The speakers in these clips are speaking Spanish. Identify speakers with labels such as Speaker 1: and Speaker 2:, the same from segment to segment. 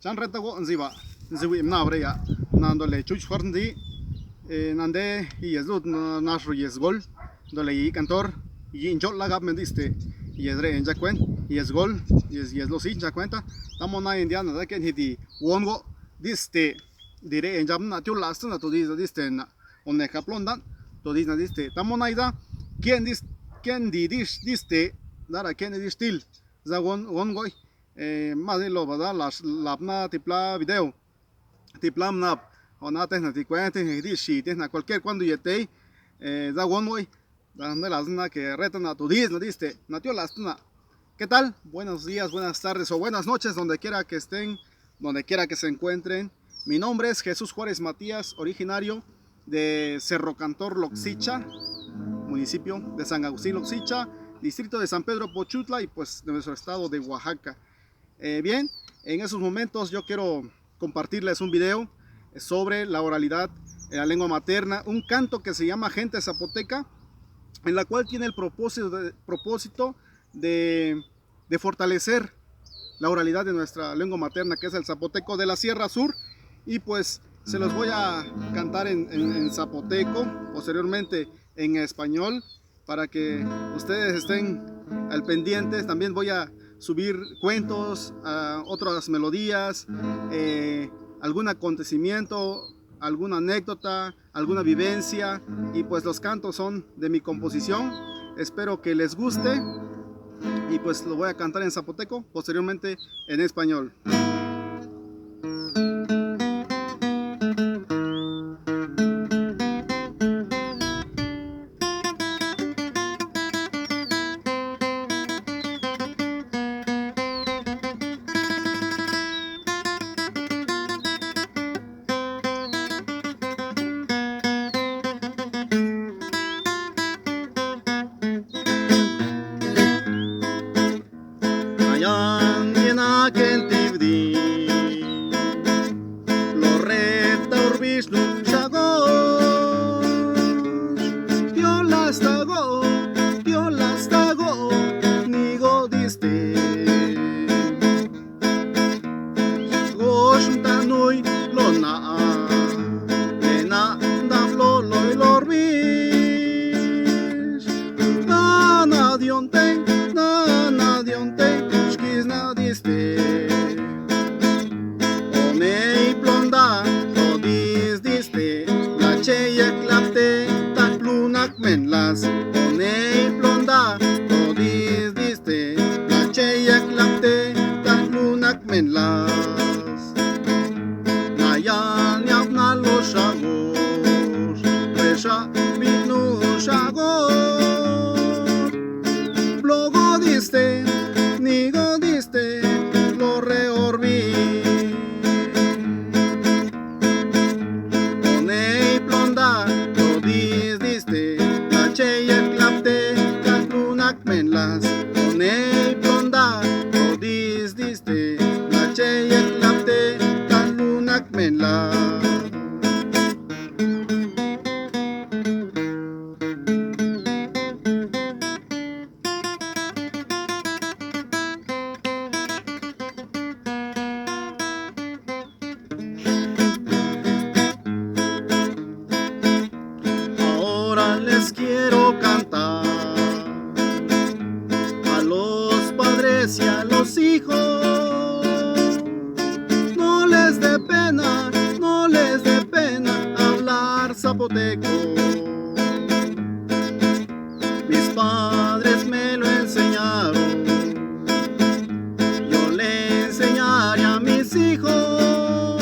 Speaker 1: chan reta go nziba nziwi mnabre ya nando le chuch horndi nande y es lut nasro y es gol dole y cantor y injot la gab mendiste y es re en jacuen y es gol y es lo sin cuenta estamos na indiana da que hiti wongo diste dire en jam na tu last na to diste na on ne kaplondan to diste estamos na ida quién diste dara quién distil za wongo más de lo va las labna tipla video tiplam na ona te na ti cuente di shi te na cualquier cuando yete da wongo dando las na que retan a tu no diste na tio las na. ¿Qué tal? Buenos días, buenas tardes o buenas noches donde quiera que estén, donde quiera que se encuentren. Mi nombre es Jesús Juárez Matías, originario de Cerro Cantor Loxicha, municipio de San Agustín Loxicha, distrito de San Pedro Pochutla y pues de nuestro estado de Oaxaca. Bien, en esos momentos yo quiero compartirles un video sobre la oralidad en la lengua materna, un canto que se llama Gente Zapoteca, en la cual tiene el propósito de fortalecer la oralidad de nuestra lengua materna, que es el zapoteco de la Sierra Sur, y pues se los voy a cantar en zapoteco, posteriormente en español, para que ustedes estén al pendiente. También voy a subir cuentos, otras melodías, algún acontecimiento, alguna anécdota, alguna vivencia, y pues los cantos son de mi composición. Espero que les guste y pues lo voy a cantar en zapoteco, posteriormente en español. Menlas, onei blonda, todis diste, la cheia clapte, tan lunak menlas. Nayan yapna los shagos, resha vinu shagos. Blogo diste, nigo diste, lo reorbi. Onei blonda, todis diste, menlas, onei blonda, todis diste, la cheia clapte, tan lunak menlas. Ahora les quiero cantar y a los hijos, no les dé pena, no les dé pena hablar zapoteco. Mis padres me lo enseñaron, yo le enseñaré a mis hijos,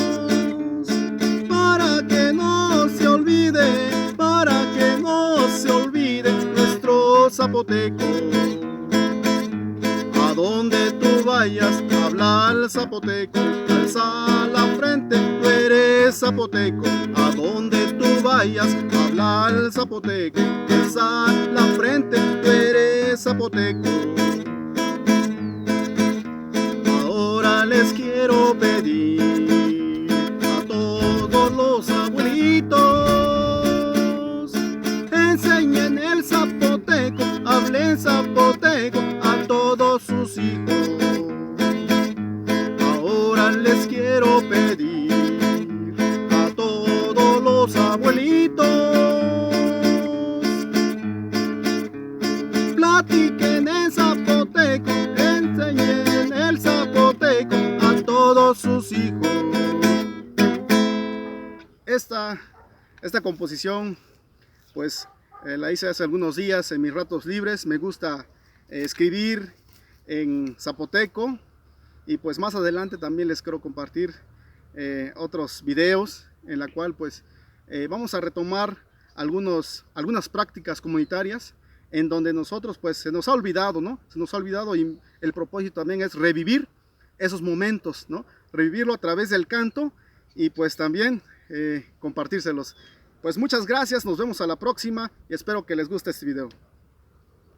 Speaker 1: para que no se olvide, para que no se olvide nuestro zapoteco. A donde tú vayas, habla el zapoteco, alza la frente, tú eres zapoteco. A donde tú vayas, habla el zapoteco, alza la frente, tú eres zapoteco. Ahora les quiero pedir a todos los abuelitos, enseñen el zapoteco, hablen zapoteco a todos sus hijos. Ahora especial les quiero pedir a todos los abuelitos. Platiquen en zapoteco, enseñen el zapoteco a todos sus hijos. Esta composición pues la hice hace algunos días en mis ratos libres. Me gusta escribir en zapoteco, y pues más adelante también les quiero compartir otros videos en la cual pues vamos a retomar algunas prácticas comunitarias en donde nosotros pues se nos ha olvidado, ¿no? Se nos ha olvidado, y el propósito también es revivir esos momentos, ¿no? Revivirlo a través del canto y pues también compartírselos. Pues muchas gracias, nos vemos a la próxima y espero que les guste este video.